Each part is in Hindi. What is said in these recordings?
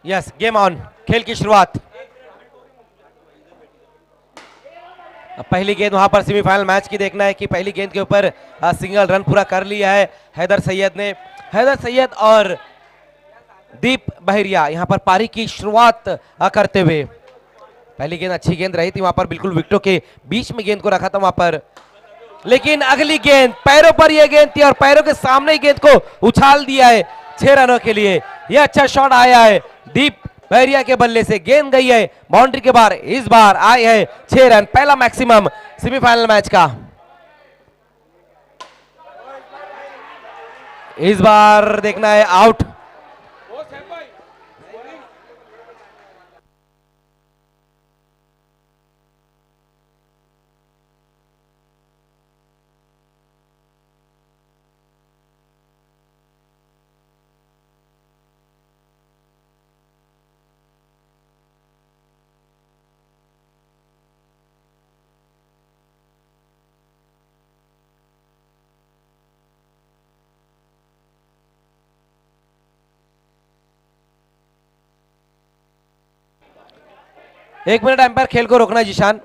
Yes, game on. खेल की शुरुआत। पहली गेंद वहां पर सेमीफाइनल मैच की देखना है कि पहली गेंद के ऊपर सिंगल रन पूरा कर लिया है हैदर सैयद ने। हैदर सैयद और दीप बहरिया यहां पर पारी की शुरुआत करते हुए। पहली गेंद अच्छी गेंद रही थी, वहां पर बिल्कुल विकेटों के बीच में गेंद को रखा था वहां पर, लेकिन अगली गेंद पैरों पर यह गेंद थी और पैरों के सामने ही गेंद को उछाल दिया है 6 रनों के लिए। यह अच्छा शॉट आया है दीप बहरिया के बल्ले से, गेंद गई है बाउंड्री के बाहर। इस बार आए हैं 6 रन, पहला मैक्सिमम सेमीफाइनल मैच का। इस बार देखना है आउट। एक मिनट एम्पायर खेल को रोकना जिशान।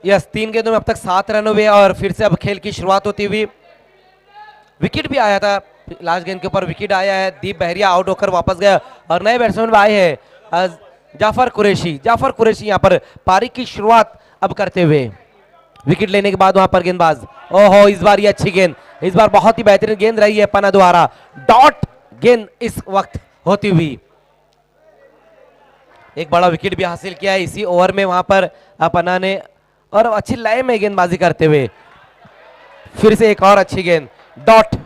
यस, 3 गेंदों में अब तक 7 रन हुए और फिर से अब खेल की शुरुआत होती हुई। विकेट भी आया था लास्ट गेंद के ऊपर, विकेट आया है, दीप बहरिया आउट होकर वापस गया और नए बैट्समैन आए हैं जाफर कुरैशी। जाफर कुरैशी यहां पर पारी की शुरुआत अब करते हुए। विकेट लेने के बाद वहां पर गेंदबाज, ओहो इस बार ये अच्छी गेंद, इस बार बहुत ही बेहतरीन गेंद रही है पन्ना द्वारा। डॉट गेंद इस वक्त होती हुई। एक बड़ा विकेट भी हासिल किया है इसी ओवर में वहां पर पन्ना ने, और अच्छी लय में गेंदबाजी करते हुए। फिर से एक और अच्छी गेंद, डॉट।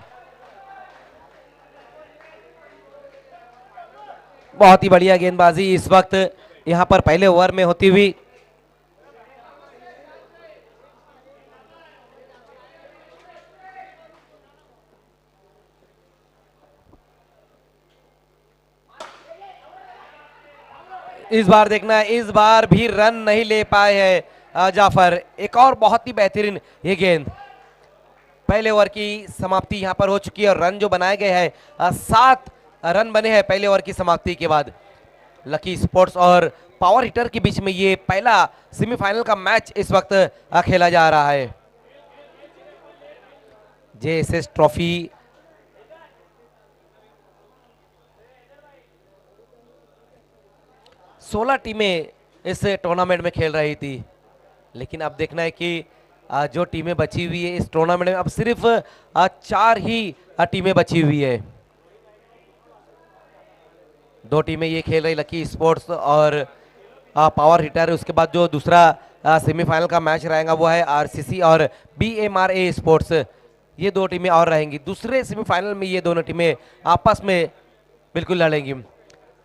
बहुत ही बढ़िया गेंदबाजी इस वक्त यहां पर पहले ओवर में होती हुई। इस बार देखना है, इस बार भी रन नहीं ले पाए हैं जाफर। एक और बहुत ही बेहतरीन ये गेंद। पहले ओवर की समाप्ति यहां पर हो चुकी है और रन जो बनाए गए हैं 7 रन बने हैं पहले ओवर की समाप्ति के बाद। लकी स्पोर्ट्स और पावर हिटर के बीच में ये पहला सेमीफाइनल का मैच इस वक्त खेला जा रहा है। जेएसएस ट्रॉफी सोलह टीमें इस टूर्नामेंट में खेल रही थी, लेकिन अब देखना है कि जो टीमें बची हुई है इस टूर्नामेंट में, अब सिर्फ 4 ही टीमें बची हुई है। 2 टीमें ये खेल रही, लकी स्पोर्ट्स और पावर हिटर। उसके बाद जो दूसरा सेमीफाइनल का मैच रहेगा वो है आरसीसी और बीएमआरए स्पोर्ट्स। ये 2 टीमें और रहेंगी। दूसरे सेमीफाइनल में ये दोनों टीमें आपस में बिल्कुल लड़ेंगी,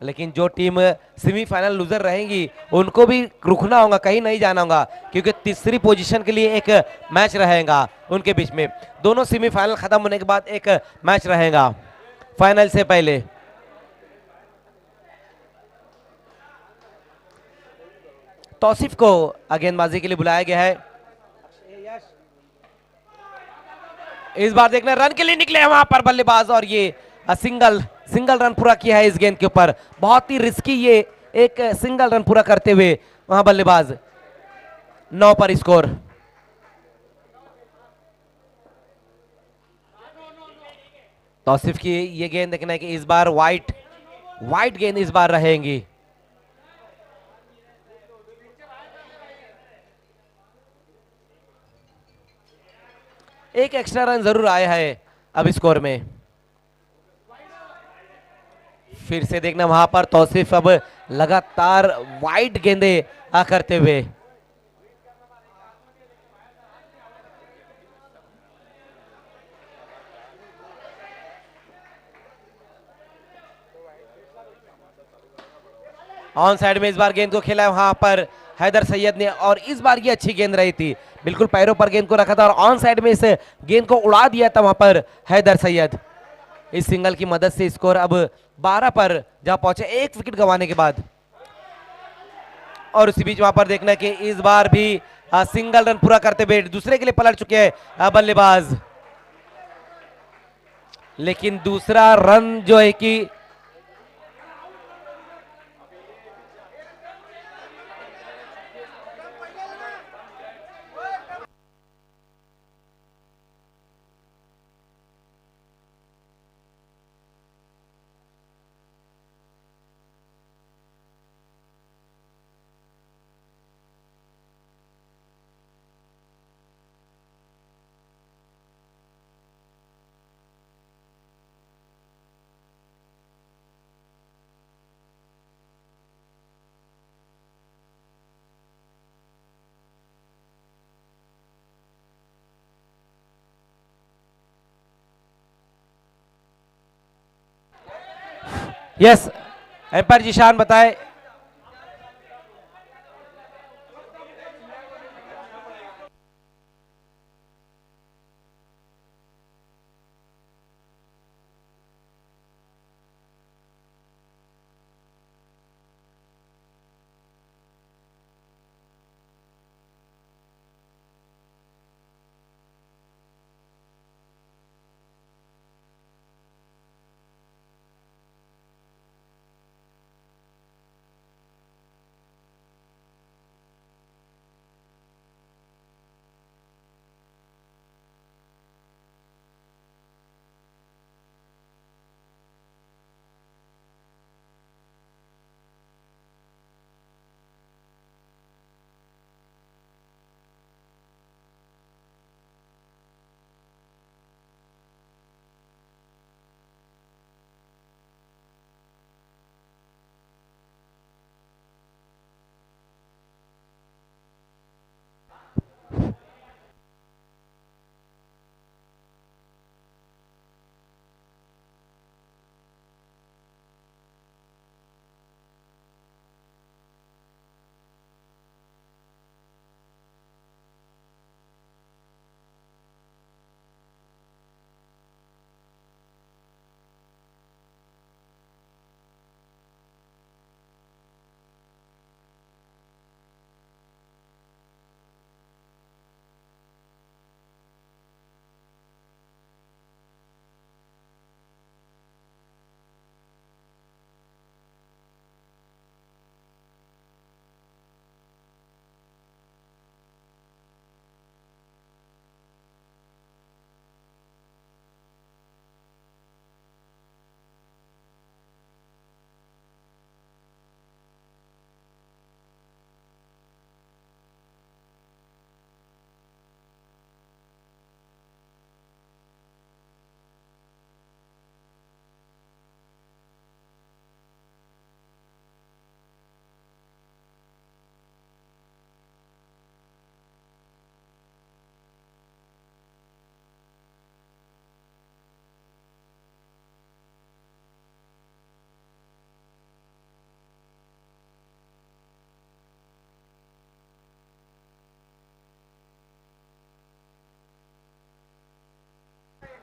लेकिन जो टीम सेमीफाइनल लूजर रहेंगी उनको भी रुकना होगा, कहीं नहीं जाना होगा, क्योंकि तीसरी पोजीशन के लिए एक मैच रहेगा उनके बीच में। दोनों सेमीफाइनल खत्म होने के बाद एक मैच रहेगा फाइनल से पहले। तौसीफ को गेंदबाजी के लिए बुलाया गया है। इस बार देखना रन के लिए निकले हैं वहां पर बल्लेबाज और ये सिंगल रन पूरा किया है इस गेंद के ऊपर। बहुत ही रिस्की ये एक सिंगल रन पूरा करते हुए वहां बल्लेबाज। 9 पर स्कोर। तौसीफ की ये गेंद देखना है कि इस बार वाइट गेंद इस बार रहेंगी। एक एक्स्ट्रा रन जरूर आया है अब स्कोर में। फिर से देखना वहां पर तौसीफ अब लगातार वाइड गेंदे करते हुए। ऑन साइड में इस बार गेंद को खेला है वहां पर हैदर सैयद ने, और इस बार ये अच्छी गेंद रही थी, बिल्कुल पैरों पर गेंद को रखा था और ऑन साइड में इस गेंद को उड़ा दिया था वहां पर हैदर सैयद। इस सिंगल की मदद से स्कोर अब 12 पर जा पहुंचे, एक विकेट गंवाने के बाद। और उसी बीच वहां पर देखना है कि इस बार भी सिंगल रन पूरा करते हुए दूसरे के लिए पलट चुके हैं बल्लेबाज, लेकिन दूसरा रन जो है कि यस एम्पायर जिशान बताए।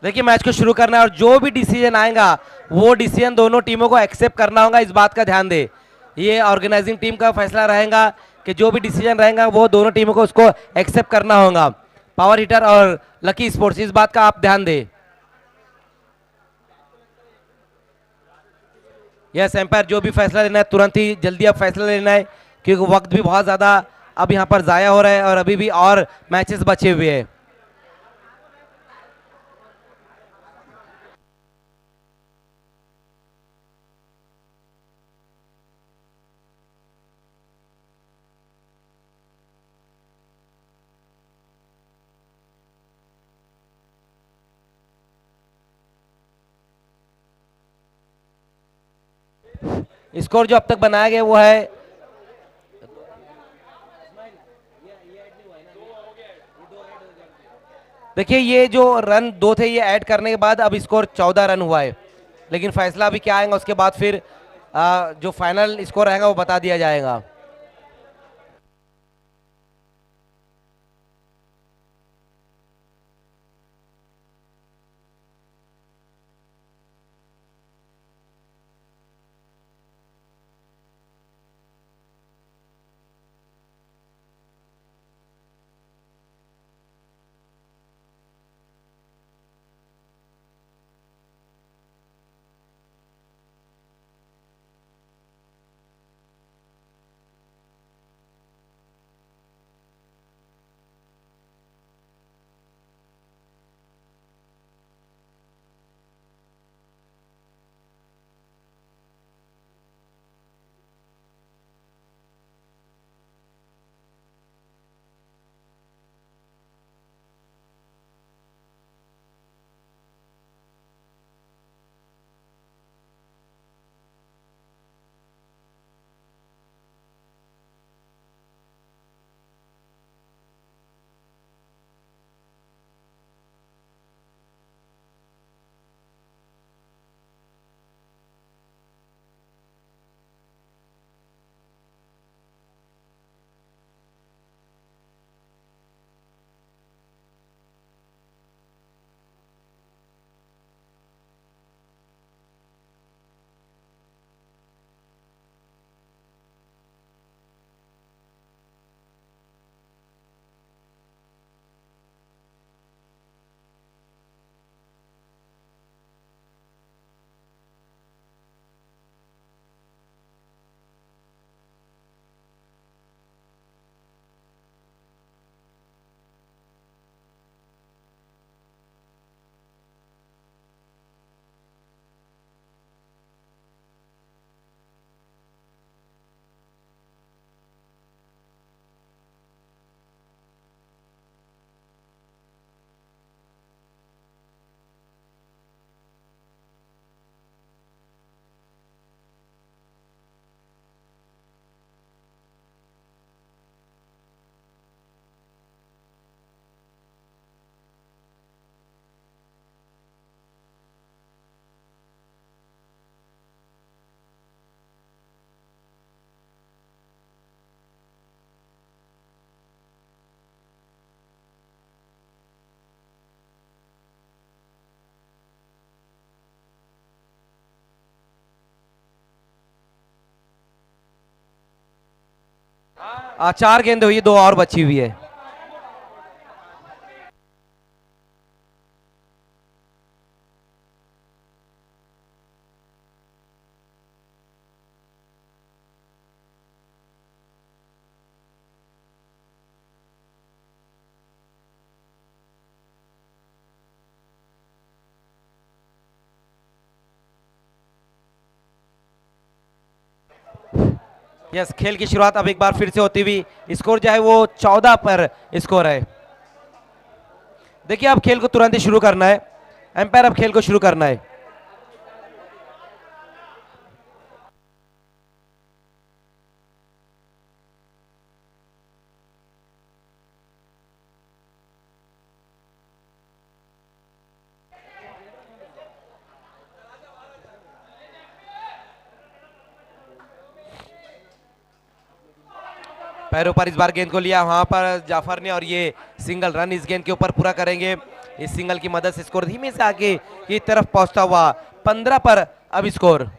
देखिए मैच को शुरू करना है और जो भी डिसीजन आएगा वो डिसीजन दोनों टीमों को एक्सेप्ट करना होगा, इस बात का ध्यान दे। ये ऑर्गेनाइजिंग टीम का फैसला रहेगा कि जो भी डिसीजन रहेगा वो दोनों टीमों को उसको एक्सेप्ट करना होगा, पावर हिटर और लकी स्पोर्ट्स, इस बात का आप ध्यान दे। यस एम्पायर जो भी फैसला लेना है तुरंत ही जल्दी अब फैसला लेना है, क्योंकि वक्त भी बहुत ज्यादा अब यहाँ पर जाया हो रहा है और अभी भी और मैचेस बचे हुए हैं। स्कोर जो अब तक बनाया गया वो है देखिए ये जो रन 2 थे ये ऐड करने के बाद अब स्कोर 14 रन हुआ है, लेकिन फैसला अभी क्या आएगा उसके बाद फिर जो फाइनल स्कोर रहेगा वो बता दिया जाएगा। चार गेंद हुई, दो और बची हुई है। यस, खेल की शुरुआत अब एक बार फिर से होती हुई, स्कोर जो है वो 14 पर स्कोर है। देखिए अब खेल को तुरंत ही शुरू करना है, एम्पायर अब खेल को शुरू करना है। पैरों पर इस बार गेंद को लिया वहां पर जाफर ने, और ये सिंगल रन इस गेंद के ऊपर पूरा करेंगे। इस सिंगल की मदद से स्कोर धीमे से आगे की तरफ पहुंचता हुआ 15 पर अब स्कोर।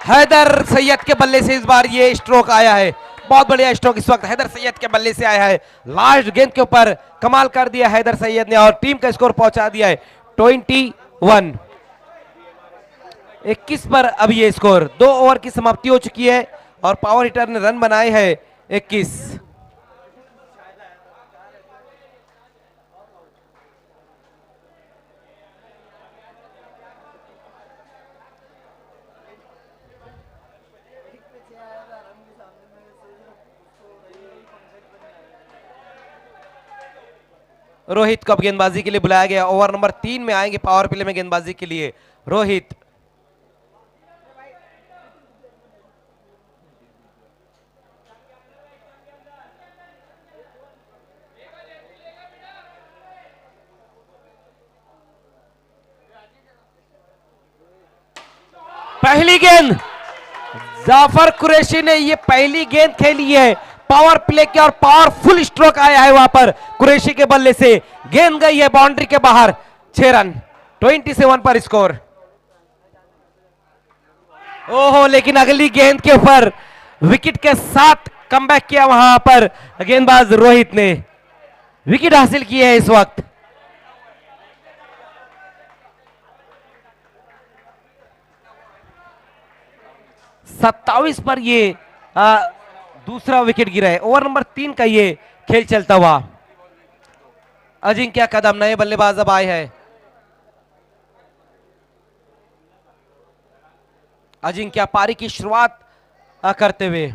हैदर सैयद के बल्ले से इस बार ये स्ट्रोक आया है, बहुत बढ़िया स्ट्रोक इस वक्त हैदर सैयद के बल्ले से आया है। लास्ट गेंद के ऊपर कमाल कर दिया हैदर सैयद ने और टीम का स्कोर पहुंचा दिया है 21। 21 पर अब ये स्कोर, 2 ओवर की समाप्ति हो चुकी है और पावर हिटर ने रन बनाए हैं 21। रोहित को अब गेंदबाजी के लिए बुलाया गया। ओवर नंबर 3 में आएंगे पावर प्ले में गेंदबाजी के लिए रोहित। पहली गेंद जाफर कुरैशी ने ये पहली गेंद खेली है पावर प्ले के और पावरफुल स्ट्रोक आया है वहां पर कुरैशी के बल्ले से। गेंद गई है बाउंड्री के बाहर। 6 रन 27 पर स्कोर। ओहो, लेकिन अगली गेंद के ऊपर विकेट के साथ कमबैक किया वहां पर गेंदबाज रोहित ने। विकेट हासिल की है इस वक्त। सत्ताईस पर ये दूसरा विकेट गिरा है। ओवर नंबर 3 का ये खेल चलता हुआ। अजिंक्य कदम नए बल्लेबाज अब आए हैं। अजिंक्य पारी की शुरुआत करते हुए।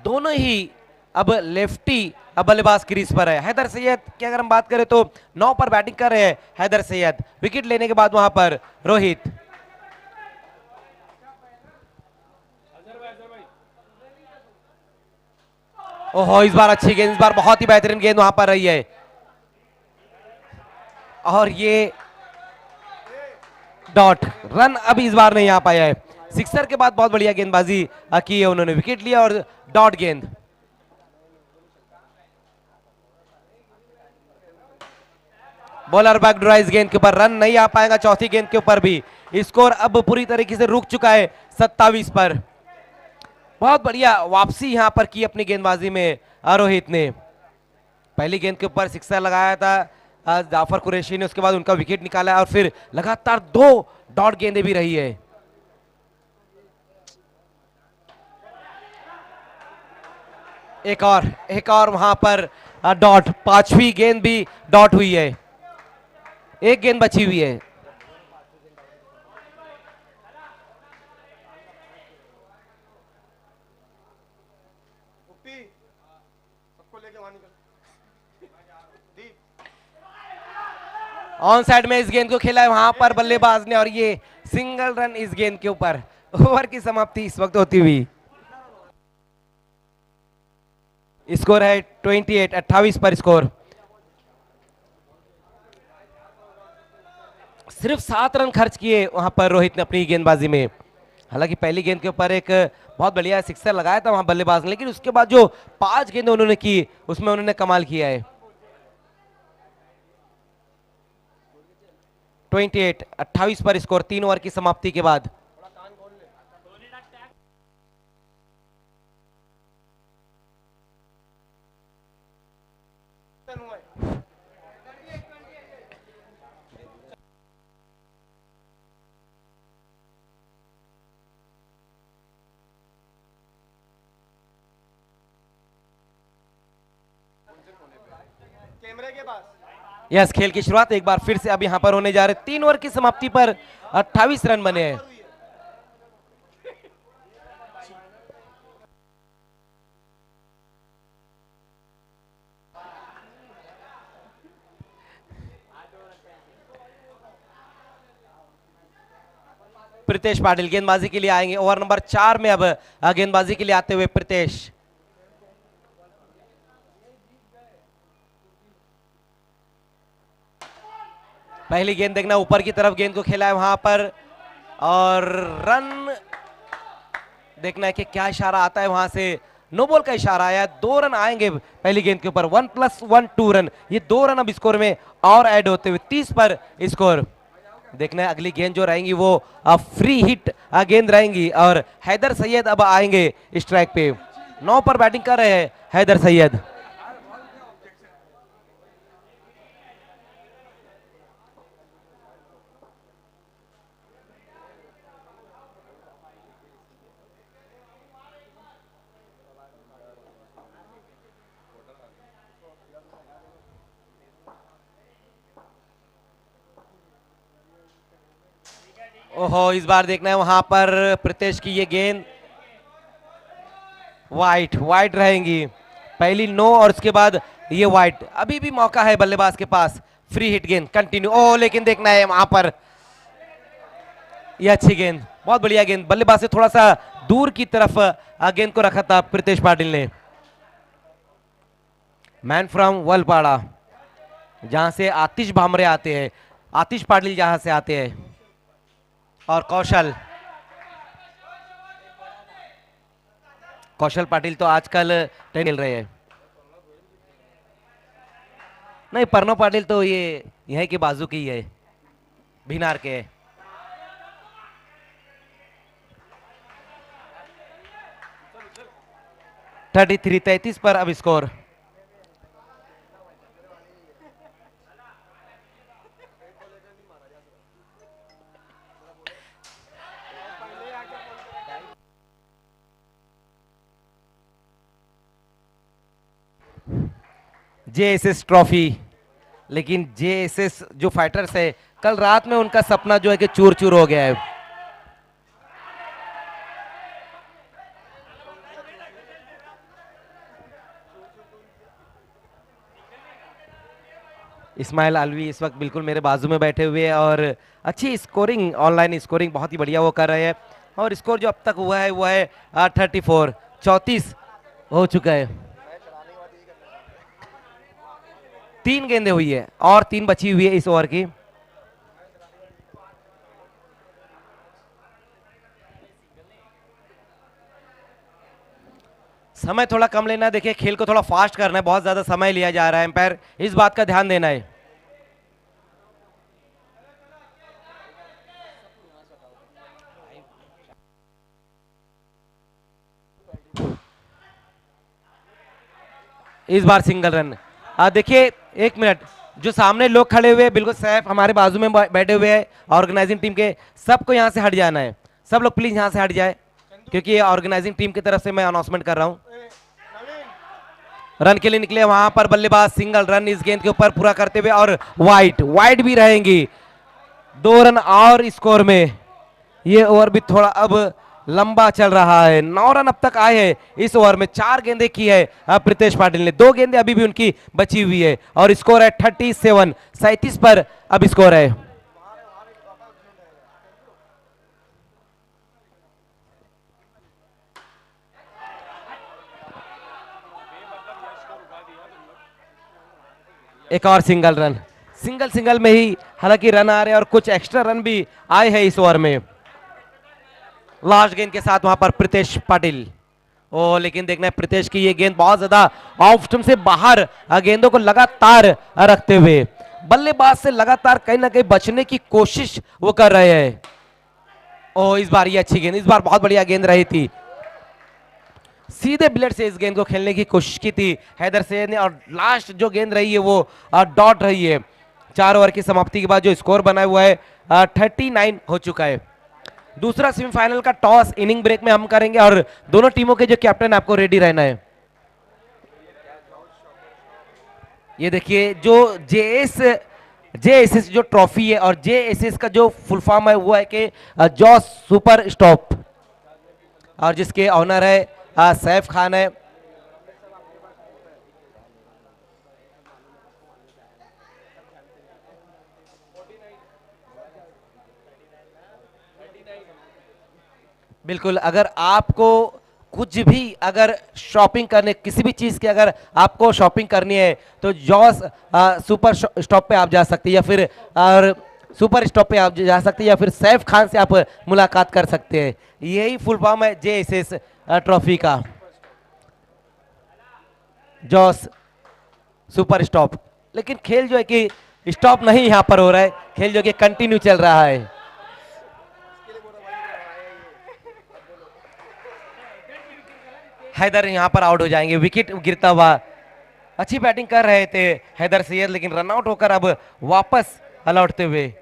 दोनों ही अब लेफ्टी बल्लेबाज क्रीज पर है। हैदर सैयद की अगर हम बात करें तो 9 पर बैटिंग कर रहे हैं हैदर सैयद। विकेट लेने के बाद वहां पर रोहित। ओहो, इस बार अच्छी गेंद, इस बार बहुत ही बेहतरीन गेंद वहां पर रही है और ये डॉट रन अभी इस बार नहीं आ पाया है। सिक्सर के बाद बहुत बढ़िया गेंदबाजी की है उन्होंने। विकेट लिया और डॉट गेंद। बॉलर बैकडोर इस गेंद के ऊपर रन नहीं आ पाएगा। चौथी गेंद के ऊपर भी स्कोर अब पूरी तरीके से रुक चुका है 27 पर। बहुत बढ़िया वापसी यहां पर की अपनी गेंदबाजी में रोहित ने। पहली गेंद के ऊपर सिक्सर लगाया था जाफर कुरैशी ने, उसके बाद उनका विकेट निकाला और फिर लगातार 2 डॉट गेंदें भी रही है। एक और वहां पर डॉट। 5वीं गेंद भी डॉट हुई है। एक गेंद बची हुई है। ऑन साइड में इस गेंद को खेला है वहां पर बल्लेबाज ने और ये सिंगल रन इस गेंद के ऊपर। ओवर की समाप्ति इस वक्त होती हुई। स्कोर है 28 पर स्कोर। सिर्फ 7 रन खर्च किए वहां पर रोहित ने अपनी गेंदबाजी में। हालांकि पहली गेंद के ऊपर एक बहुत बढ़िया सिक्सर लगाया था वहां बल्लेबाज ने, लेकिन उसके बाद जो 5 गेंदें उन्होंने की उसमें उन्होंने कमाल किया है। 28 पर स्कोर 3 ओवर की समाप्ति के बाद। कैमरे के पास यस, खेल की शुरुआत एक बार फिर से अब यहां पर होने जा रहे। 3 ओवर की समाप्ति पर 28 रन बने हैं। प्रीतेश पाटिल गेंदबाजी के लिए आएंगे। ओवर नंबर 4 में अब गेंदबाजी के लिए आते हुए प्रीतेश। पहली गेंद देखना, ऊपर की तरफ गेंद को खेला है वहां पर और रन देखना है कि क्या इशारा आता है वहां से। नो बॉल का इशारा आया। 2 रन आएंगे पहली गेंद के ऊपर। 1+1 2 रन। ये 2 रन अब स्कोर में और ऐड होते हुए 30 पर स्कोर। देखना है अगली गेंद जो रहेंगी वो फ्री हिट गेंद रहेंगी और हैदर सैयद अब आएंगे स्ट्राइक पे। 9 पर बैटिंग कर रहे हैं हैदर सैयद। ओहो, इस बार देखना है वहां पर प्रीतेश की ये गेंद वाइट रहेंगी। पहली 9 और उसके बाद ये वाइट। अभी भी मौका है बल्लेबाज के पास, फ्री हिट गेंद कंटिन्यू। ओ लेकिन देखना है वहां पर, ये अच्छी गेंद, बहुत बढ़िया गेंद, बल्लेबाज से थोड़ा सा दूर की तरफ गेंद को रखा था प्रीतेश पाटिल ने। मैन फ्रॉम वलपाड़ा, जहां से आतिश भामरे आते हैं, आतिश पाटिल जहां से आते हैं, और कौशल कौशल पाटिल तो आजकल खेल रहे हैं। नहीं, परनो पाटिल तो ये यहीं के बाजू की है, भिनार के। 33 पर अब स्कोर। जेएसएस ट्रॉफी, लेकिन जेएसएस जो फाइटर्स है, कल रात में उनका सपना जो है कि चूर चूर हो गया है। इस्माइल अलवी इस वक्त बिल्कुल मेरे बाजू में बैठे हुए हैं और अच्छी स्कोरिंग, ऑनलाइन स्कोरिंग बहुत ही बढ़िया वो कर रहे हैं। और स्कोर जो अब तक हुआ है वो है 34 हो चुका है। 3 गेंदें हुई है और 3 बची हुई है इस ओवर की। समय थोड़ा कम लेना है, देखिए खेल को थोड़ा फास्ट करना है, बहुत ज्यादा समय लिया जा रहा है, एम्पायर इस बात का ध्यान देना है। इस बार सिंगल रन। देखिए 1 मिनट, जो सामने लोग खड़े हुए हैं बिल्कुल सैफ हमारे बाजू में बैठे हुए हैं ऑर्गेनाइजिंग टीम के, सबको यहां से हट जाना है। सब लोग प्लीज यहां से हट जाए, क्योंकि ये ऑर्गेनाइजिंग टीम की तरफ से मैं अनाउंसमेंट कर रहा हूं। रन के लिए निकले वहां पर बल्लेबाज, सिंगल रन इस गेंद के ऊपर पूरा करते हुए, और वाइड भी रहेंगी। 2 रन और स्कोर में, ये ओवर भी थोड़ा अब लंबा चल रहा है। 9 रन अब तक आए हैं इस ओवर में, 4 गेंदें की है प्रीतेश पाटिल ने, 2 गेंदें अभी भी उनकी बची हुई है, और स्कोर है 37 पर अब स्कोर है। एक और सिंगल रन, सिंगल में ही हालांकि रन आ रहे हैं और कुछ एक्स्ट्रा रन भी आए हैं इस ओवर में। लास्ट गेंद के साथ वहां पर प्रीतेश पाटिल, ओ लेकिन देखना है प्रीतेश की ये गेंद बहुत ज्यादा ऑफ स्टंप से बाहर, गेंदों को लगातार रखते हुए बल्लेबाज से लगातार कहीं ना कहीं बचने की कोशिश वो कर रहे हैं। ओ इस बार ये अच्छी गेंद, इस बार बहुत बढ़िया गेंद रही थी, सीधे ब्लेड से इस गेंद को खेलने की कोशिश की थी हैदर सैयद ने, और लास्ट जो गेंद रही है वो डॉट रही है। 4 ओवर की समाप्ति के बाद जो स्कोर बना हुआ है 39 हो चुका है। दूसरा सेमीफाइनल का टॉस इनिंग ब्रेक में हम करेंगे, और दोनों टीमों के जो कैप्टन आपको रेडी रहना है। ये देखिए जो जेएसएस जो ट्रॉफी है, और जेएसएस का जो फुल फॉर्म है वो है कि जॉस सुपर स्टॉप, और जिसके ऑनर है सैफ खान है। बिल्कुल, अगर आपको कुछ भी अगर शॉपिंग करने, किसी भी चीज की अगर आपको शॉपिंग करनी है, तो जॉस सुपर स्टॉप पे आप जा सकते हैं, या फिर सुपर स्टॉप पे आप जा सकते हैं, या फिर सैफ खान से आप मुलाकात कर सकते हैं। यही फुल फॉर्म है जेएसएस ट्रॉफी का, जॉस सुपर स्टॉप। लेकिन खेल जो है कि स्टॉप नहीं यहां पर हो रहा है, खेल जो कि कंटिन्यू चल रहा है। हैदर यहां पर आउट हो जाएंगे, विकेट गिरता हुआ। अच्छी बैटिंग कर रहे थे हैदर सैयद, लेकिन रनआउट होकर अब वापस लौटते हुए।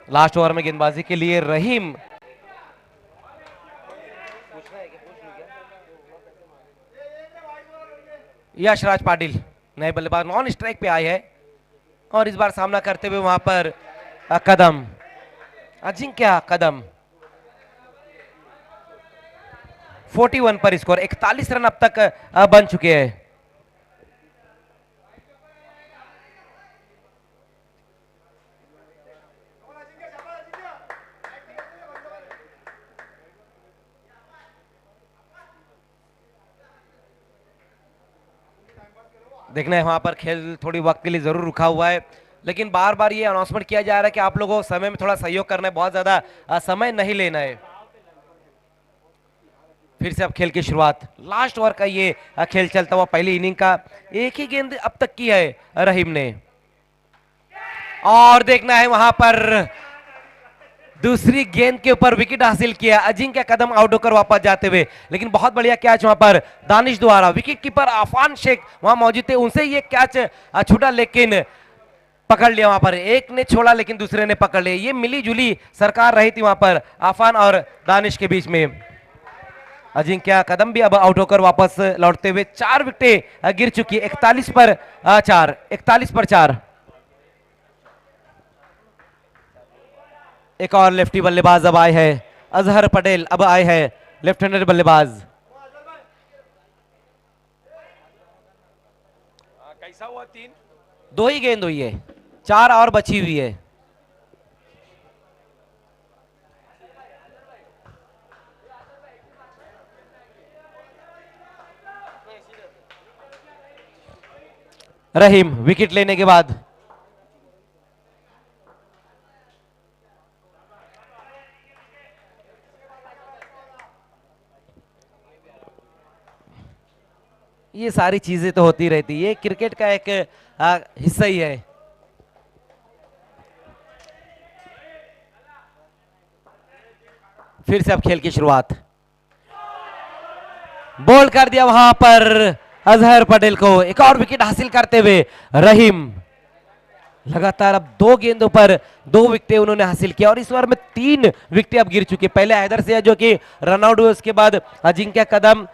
लास्ट ओवर में गेंदबाजी के लिए रहीम, यशराज पाटिल नए बल्लेबाज नॉन स्ट्राइक पे आए हैं, और इस बार सामना करते हुए वहां पर कदम, अजिंक्य कदम 41 पर स्कोर, 41 रन अब तक बन चुके हैं। देखना है वहां पर खेल थोड़ी वक्त के लिए जरूर रुका हुआ है, लेकिन बार बार ये अनाउंसमेंट किया जा रहा है कि आप लोगों को समय में थोड़ा सहयोग करना है, बहुत ज्यादा समय नहीं लेना है। फिर से अब खेल की शुरुआत, लास्ट ओवर का ये खेल चलता हुआ, पहली इनिंग का एक ही गेंद अब तक की है रहीम ने, और देखना है वहां पर दूसरी गेंद के ऊपर विकेट हासिल किया अजिंक्य कदम आउट होकर वापस जाते हुए, लेकिन बहुत बढ़िया कैच वहां पर दानिश द्वारा, विकेट कीपर आफान शेख वहां मौजूद थे, उनसे ये कैच छूटा, लेकिन पकड़ लिया वहां पर, एक ने छोड़ा लेकिन दूसरे ने पकड़ लिया। ये मिली जुली सरकार रही थी वहां पर आफान और दानिश के बीच में। अजिंक्य कदम भी अब आउट होकर वापस लौटते हुए, 4 विकेटें गिर चुकी, 41 पर 4, 41 पर 4। एक और लेफ्टी बल्लेबाज अब आए हैं, अजहर पटेल अब आए हैं लेफ्ट हैंडेड बल्लेबाज। कैसा हुआ? 3 2 ही गेंद हुई है, 4 और बची हुई है। रहीम विकेट लेने के बाद ये सारी चीजें तो होती रहती है, क्रिकेट का एक हिस्सा ही है। फिर से अब खेल की शुरुआत, बॉल कर दिया वहां पर अजहर पटेल को, एक और विकेट हासिल करते हुए रहीम लगातार अब 2 गेंदों पर 2 विकेटें उन्होंने हासिल किया, और इस ओवर में 3 विकेटें अब गिर चुकी। पहले हैदर सैयद जो कि रन आउट हुए, उसके बाद अजिंक्य कदम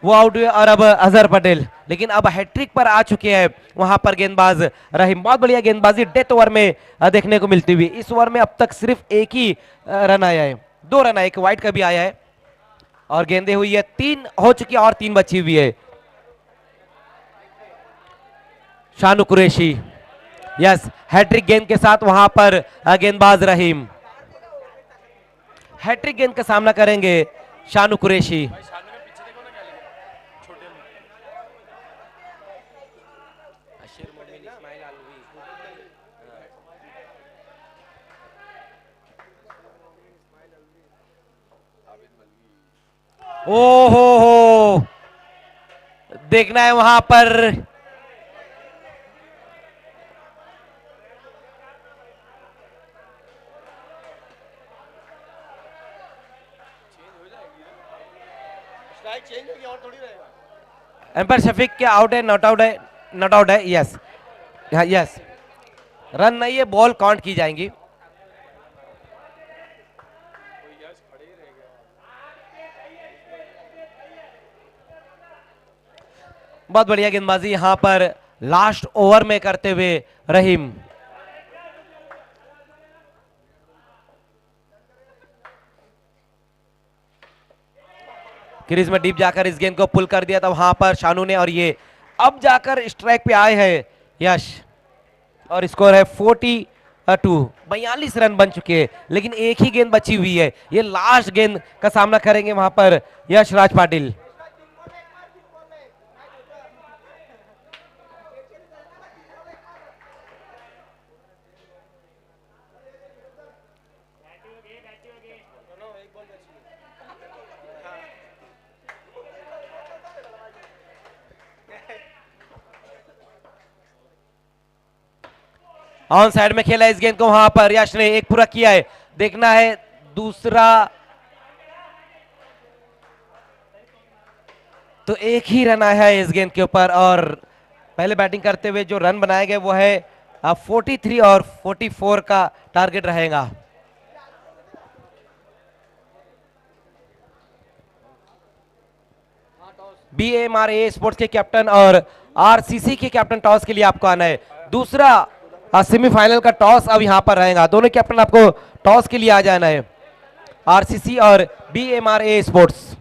वो आउट हुए, और अब अजहर पटेल, लेकिन अब हैट्रिक पर आ चुके हैं वहां पर गेंदबाज रहीम। बहुत बढ़िया गेंदबाजी डेथ ओवर में देखने को मिलती हुई। इस ओवर में अब तक सिर्फ एक ही रन आया है, 2 रन आए, एक वाइड का भी आया है, और गेंदें हुई है 3 हो चुकी और 3 बची हुई है। शानू कुरैशी, यस, हैट्रिक गेंद के साथ वहां पर गेंदबाज रहीम हैट्रिक गेंद का सामना करेंगे शानू कुरैशी। ओहो हो, देखना है वहां पर चेंज होगी और थोड़ी रहेगा। एम्पायर शफीक क्या आउट है, नॉट आउट है? नॉट आउट है, यस, यस, रन नहीं है, बॉल काउंट की जाएंगी। बहुत बढ़िया गेंदबाजी यहां पर लास्ट ओवर में करते हुए रहीम। क्रीज में डीप जाकर इस गेंद को पुल कर दिया था वहां पर शानू ने, और ये अब जाकर स्ट्राइक पे आए हैं यश, और स्कोर है 42, 42 रन बन चुके हैं, लेकिन एक ही गेंद बची हुई है। ये लास्ट गेंद का सामना करेंगे वहां पर यश राज पाटिल। ऑन साइड में खेला इस गेंद को, वहां पर यश ने एक पूरा किया है, देखना है दूसरा, तो एक ही रन आया है इस गेंद के ऊपर, और पहले बैटिंग करते हुए जो रन बनाए गए वो है 43 और 44 का टारगेट रहेगा। BMRA स्पोर्ट्स के कैप्टन और RCC के कैप्टन टॉस के लिए आपको आना है। दूसरा सेमीफाइनल का टॉस अब यहाँ पर रहेगा। दोनों कैप्टन आपको टॉस के लिए आ जाना है, आरसीसी और बीएमआरए स्पोर्ट्स।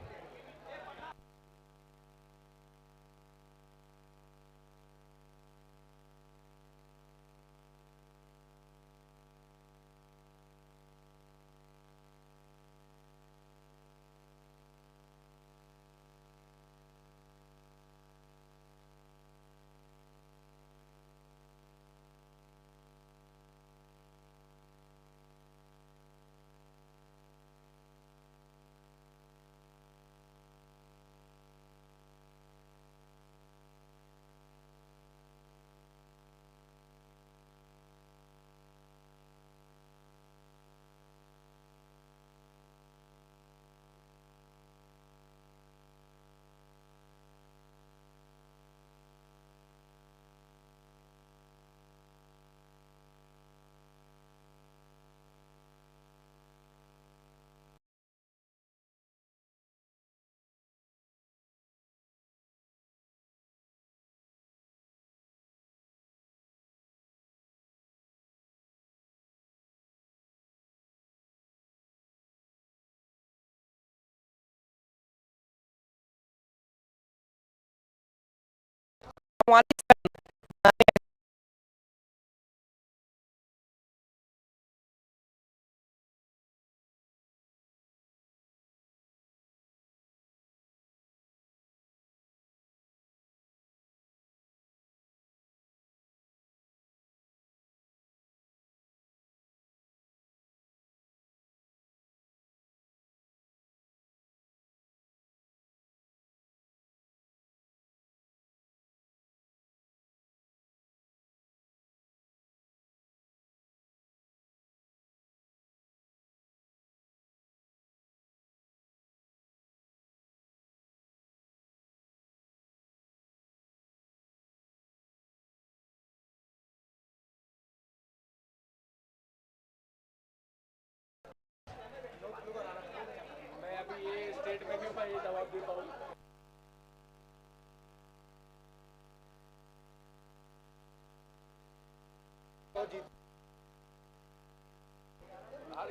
मैं अभी ये स्टेट में भी मैं ये जवाब देता हूँ।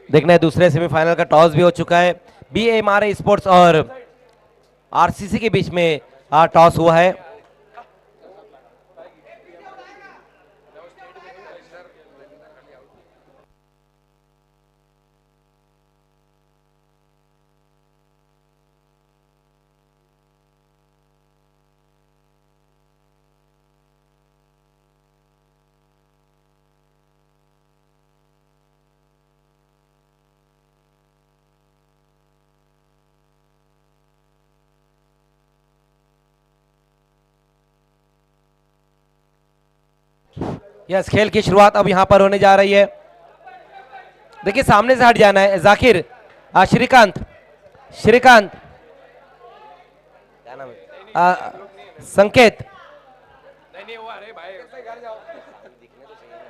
देखना है दूसरे सेमीफाइनल का टॉस भी हो चुका है। बीएमआरए स्पोर्ट्स और आरसीसी के बीच में टॉस हुआ है। यस, खेल की शुरुआत अब यहां पर होने जा रही है। देखिए सामने से हट जाना है। जाकिर, श्रीकांत, श्रीकांत, क्या नाम है? संकेत, नहीं हुआ। अरे भाई घर जाओ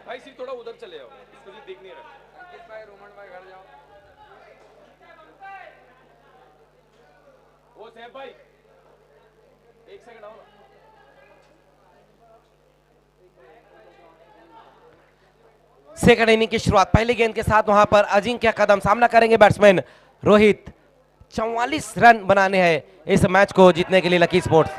भाई, सिर्फ थोड़ा उधर चले जाओ, इसको जी देख नहीं रहा। अंकित भाई, रोमन भाई घर जाओ। वो सैफ भाई, एक सेकंड आओ ना। सेकंड इनिंग की शुरुआत पहली गेंद के साथ वहां पर अजिंक्य कदम सामना करेंगे बैट्समैन रोहित। 44 रन बनाने हैं इस मैच को जीतने के लिए लकी स्पोर्ट्स।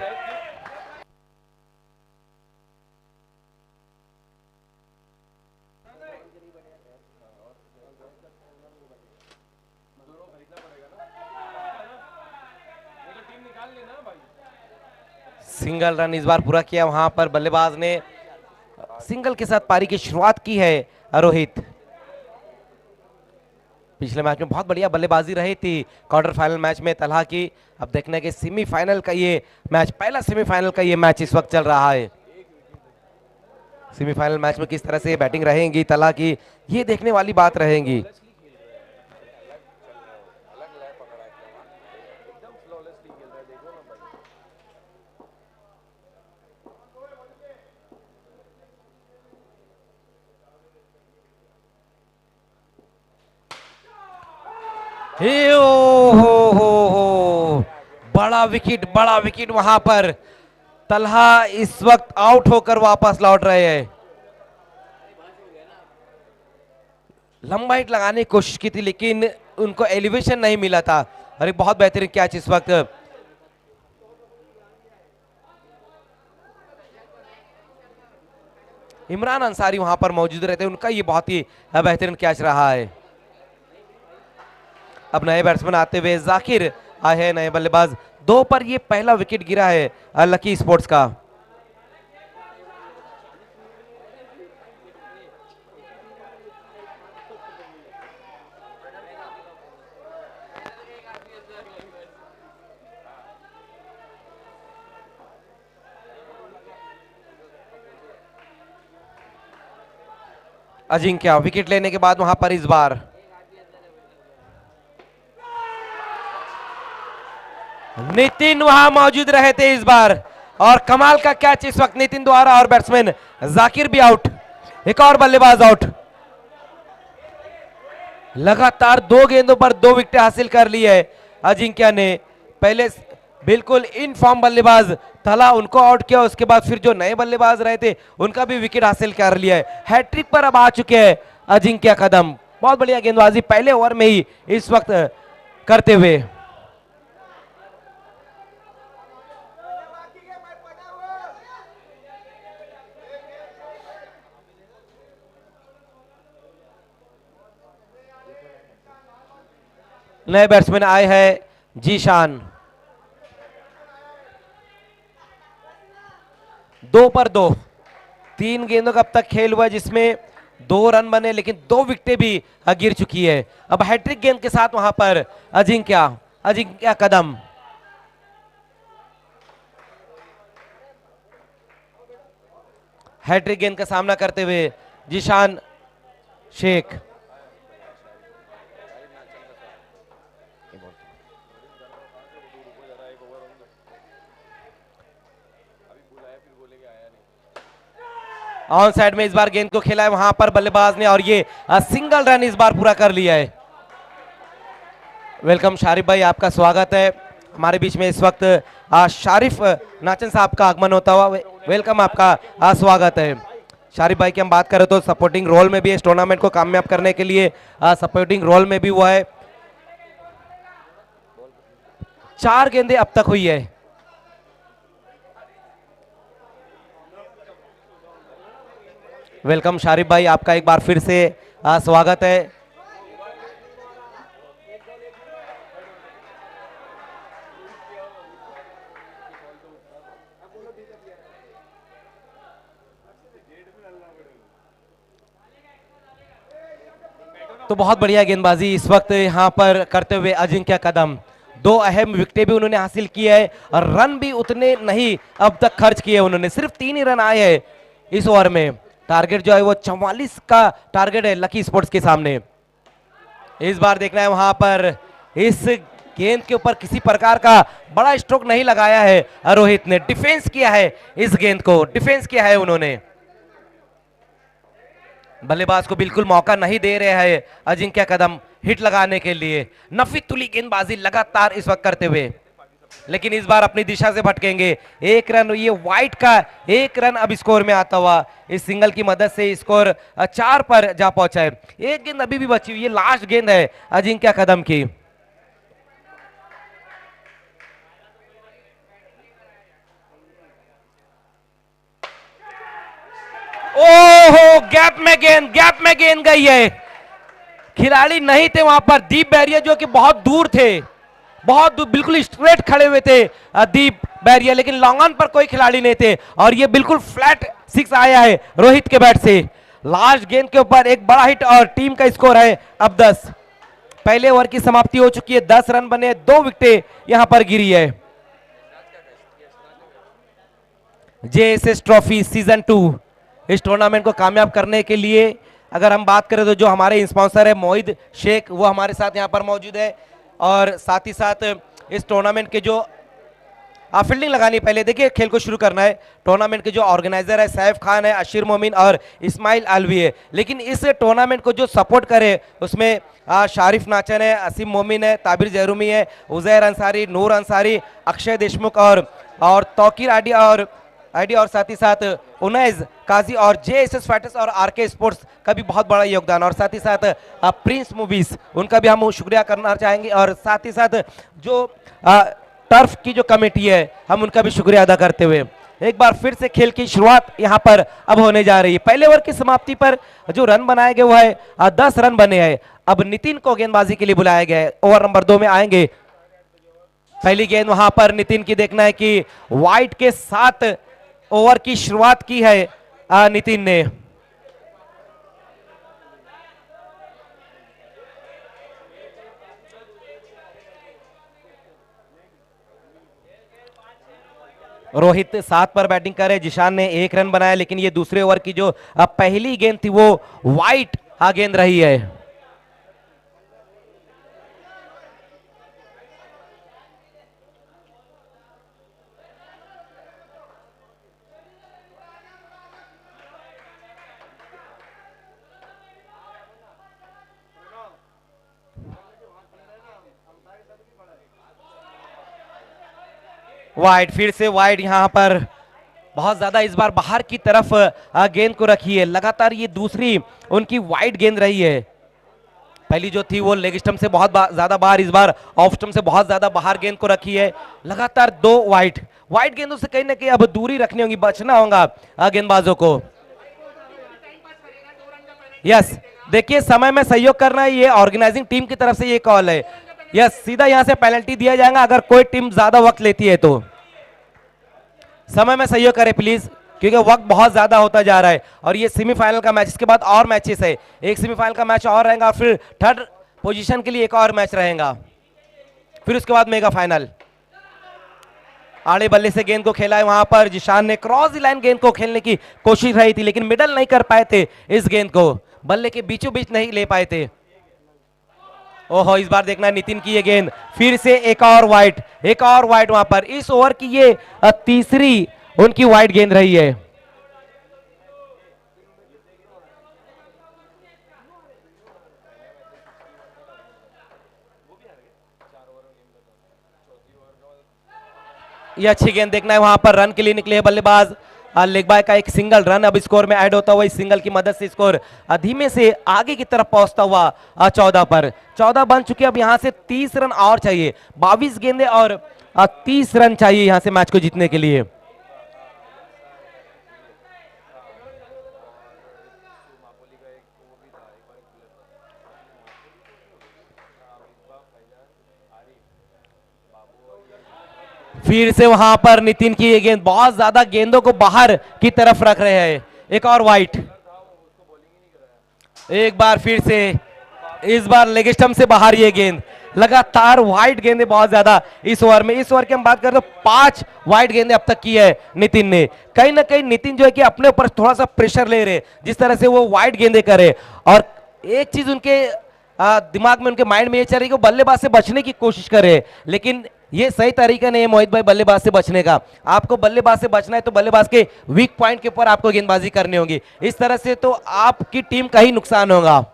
सिंगल रन इस बार पूरा किया वहां पर बल्लेबाज ने, सिंगल के साथ पारी की शुरुआत की है रोहित। पिछले मैच में बहुत बढ़िया बल्लेबाजी रही थी क्वार्टर फाइनल मैच में तलहा की। अब देखने के सेमीफाइनल का ये मैच, पहला सेमीफाइनल का ये मैच इस वक्त चल रहा है। सेमीफाइनल मैच में किस तरह से बैटिंग रहेगी तलहा की, ये देखने वाली बात रहेगी। हो बड़ा विकेट वहां पर। तलहा इस वक्त आउट होकर वापस लौट रहे हैं। लंबा हिट लगाने की कोशिश की थी लेकिन उनको एलिवेशन नहीं मिला था। और एक बहुत बेहतरीन कैच इस वक्त इमरान अंसारी वहां पर मौजूद रहते, उनका ये बहुत ही बेहतरीन कैच रहा है। अब नए बैट्समैन आते हुए जाकिर आए हैं, नए बल्लेबाज। 2 पर ये पहला विकेट गिरा है लकी स्पोर्ट्स का। अजिंक्य विकेट लेने के बाद वहां पर इस बार नितिन वहां मौजूद रहे थे इस बार, और कमाल का कैच इस वक्त नितिन द्वारा, और बैट्समैन जाकिर भी आउट। एक और बल्लेबाज आउट। लगातार 2 गेंदों पर 2 विकेट हासिल कर ली है अजिंक्य ने। पहले बिल्कुल इन फॉर्म बल्लेबाज थला, उनको आउट किया, उसके बाद फिर जो नए बल्लेबाज रहे थे उनका भी विकेट हासिल कर लिया है। हैट्रिक पर अब आ चुके हैं अजिंक्य कदम। बहुत बढ़िया गेंदबाजी पहले ओवर में ही इस वक्त करते हुए। नए बैट्समैन आए हैं जीशान। 2 पर 2, 3 गेंदों का अब तक खेल हुआ जिसमें 2 रन बने, लेकिन 2 विकेटें भी गिर चुकी है। अब हैट्रिक गेंद के साथ वहां पर अजिंक्य कदम। हैट्रिक गेंद का सामना करते हुए जीशान शेख। ऑन साइड में इस बार गेंद को खेला है वहां पर बल्लेबाज ने, और ये सिंगल रन इस बार पूरा कर लिया है। वेलकम शारिफ भाई, आपका स्वागत है हमारे बीच में। इस वक्त शारिफ नाचन साहब का आगमन होता हुआ, वेलकम, आपका स्वागत है। शारिफ भाई की हम बात करें तो सपोर्टिंग रोल में भी इस टूर्नामेंट को कामयाब करने के लिए सपोर्टिंग रोल में भी हुआ है। 4 गेंदें अब तक हुई है। वेलकम शारिफ भाई, आपका एक बार फिर से स्वागत है। तो बहुत बढ़िया गेंदबाजी इस वक्त यहां पर करते हुए अजिंक्य कदम। 2 अहम विकेटें भी उन्होंने हासिल की है, और रन भी उतने नहीं अब तक खर्च किए उन्होंने। सिर्फ 3 ही रन आए हैं इस ओवर में। टारगेट जो है वो 44 का टारगेट है लकी स्पोर्ट्स के सामने। इस बार देखना है वहां पर इस गेंद के ऊपर किसी प्रकार का बड़ा स्ट्रोक नहीं लगाया है रोहित ने। डिफेंस किया है, इस गेंद को डिफेंस किया है उन्होंने। बल्लेबाज को बिल्कुल मौका नहीं दे रहे हैं अजिंक्य कदम हिट लगाने के लिए। नफी तुली गेंदबाजी लगातार इस वक्त करते हुए, लेकिन इस बार अपनी दिशा से भटकेंगे। 1 रन, ये वाइट का 1 रन अब स्कोर में आता हुआ इस सिंगल की मदद से स्कोर 4 पर जा पहुंचा है। 1 गेंद अभी भी बची हुई, ये लास्ट गेंद है अजिंक्य कदम की। ओहो, गैप में गेंद गई है। खिलाड़ी नहीं थे वहां पर, दीप बैरिया जो कि बहुत दूर थे, बहुत दूर, बिल्कुल स्ट्रेट खड़े हुए थे दीप बैरिया, लेकिन लॉन्ग ऑन पर कोई खिलाड़ी नहीं थे, और ये बिल्कुल फ्लैट 6 आया है रोहित के बैट से। लास्ट गेंद के ऊपर एक बड़ा हिट, और टीम का स्कोर है अब 10। पहले ओवर की समाप्ति हो चुकी है, 10 रन बने, 2 विकेटें यहां पर गिरी है। जेएसएस ट्रॉफी सीजन 2 इस टूर्नामेंट को कामयाब करने के लिए अगर हम बात करें तो जो हमारे स्पॉन्सर है मोहित शेख, वो हमारे साथ यहाँ पर मौजूद है, और साथ ही साथ इस टूर्नामेंट के जो फील्डिंग लगानी, पहले देखिए खेल को शुरू करना है। टूर्नामेंट के जो ऑर्गेनाइजर है सैफ खान है, अशीर मोमिन और इस्माइल अलवी है, लेकिन इस टूर्नामेंट को जो सपोर्ट करे उसमें शारिफ नाचन है, असीम मोमिन है, ताबिर जहरूमी है, उजैर अंसारी, नूर अंसारी, अक्षय देशमुख और तौकीर आडी और आईडी और साथ ही साथ उनैज काजी और जेएसएस फाइटर्स और आरके स्पोर्ट्स का भी बहुत बड़ा योगदान, और साथ ही साथ प्रिंस मूवीज उनका भी हम शुक्रिया करना चाहेंगे, और साथ ही साथ जो टर्फ की जो कमेटी है हम उनका भी शुक्रिया अदा करते हुए एक बार फिर से खेल की शुरुआत यहां पर अब होने जा रही है। पहले ओवर की समाप्ति पर जो रन बनाए गए वो है 10 रन बने हैं। अब नितिन को गेंदबाजी के लिए बुलाया गया है, ओवर नंबर 2 में आएंगे। पहली गेंद वहां पर नितिन की देखना है कि वाइट के साथ ओवर की शुरुआत की है नितिन ने। रोहित 7 पर बैटिंग करे, जिशान ने 1 रन बनाया, लेकिन ये दूसरे ओवर की जो पहली गेंद थी वो वाइट गेंद रही है। वाइड, फिर से वाइड, यहां पर बहुत ज्यादा इस बार बाहर की तरफ गेंद को रखी है। लगातार ये दूसरी उनकी वाइड गेंद रही है। पहली जो थी वो लेग स्टंप से बहुत ज्यादा बाहर, इस बार ऑफ स्टंप से बहुत ज्यादा बाहर गेंद को रखी है। लगातार 2 वाइड गेंदों से कहीं ना कहीं अब दूरी रखनी होगी, बचना होगा गेंदबाजों को। यस, देखिए समय में सहयोग करना है, ये ऑर्गेनाइजिंग टीम की तरफ से ये कॉल है। यस, सीधा यहां से पेनल्टी दिया जाएगा अगर कोई टीम ज्यादा वक्त लेती है तो। समय में सहयोग करें प्लीज, क्योंकि वक्त बहुत ज्यादा होता जा रहा है और ये सेमीफाइनल का मैच, इसके बाद और मैचेस है। एक सेमीफाइनल का मैच और रहेगा और फिर थर्ड पोजीशन के लिए एक और मैच रहेगा, फिर उसके बाद मेगा फाइनल। आड़े बल्ले से गेंद को खेला है वहां पर जिशान ने, क्रॉस लाइन गेंद को खेलने की कोशिश रही थी लेकिन मिडल नहीं कर पाए थे, इस गेंद को बल्ले के बीचों बीच नहीं ले पाए थे। ओहो, इस बार देखना है नितिन की ये गेंद, फिर से एक और वाइड वहां पर। इस ओवर की ये तीसरी उनकी वाइड गेंद रही है। ये अच्छी गेंद, देखना है वहां पर रन के लिए निकले हैं बल्लेबाज। लेग बाय का एक सिंगल रन अब स्कोर में ऐड होता हुआ, इस सिंगल की मदद से स्कोर धीमे से आगे की तरफ पहुंचता हुआ 14 पर 14 बन चुके। अब यहां से 30 रन और चाहिए, 22 गेंदे और 30 रन चाहिए यहां से मैच को जीतने के लिए। फिर से वहां पर नितिन की ये गेंद, बहुत ज्यादा गेंदों को बाहर की तरफ रख रहे हैं। एक और वाइट, एक बार फिर से, इस बार लेग स्टंप से बाहर ये गेंद। लगातार वाइड गेंदें बहुत ज्यादा इस ओवर में। इस ओवर की हम बात करें तो 5 वाइड गेंदें अब तक की है नितिन ने। कहीं ना कहीं नितिन जो है कि अपने ऊपर थोड़ा सा प्रेशर ले रहे, जिस तरह से वो वाइड गेंदें करे। और एक चीज उनके दिमाग में, उनके माइंड में ये चल रही है कि बल्लेबाज से बचने की कोशिश करे, लेकिन ये सही तरीका नहीं है मोहित भाई बल्लेबाज से बचने का। आपको बल्लेबाज से बचना है तो बल्लेबाज के वीक पॉइंट के ऊपर आपको गेंदबाजी करनी होगी, इस तरह से तो आपकी टीम का ही नुकसान होगा।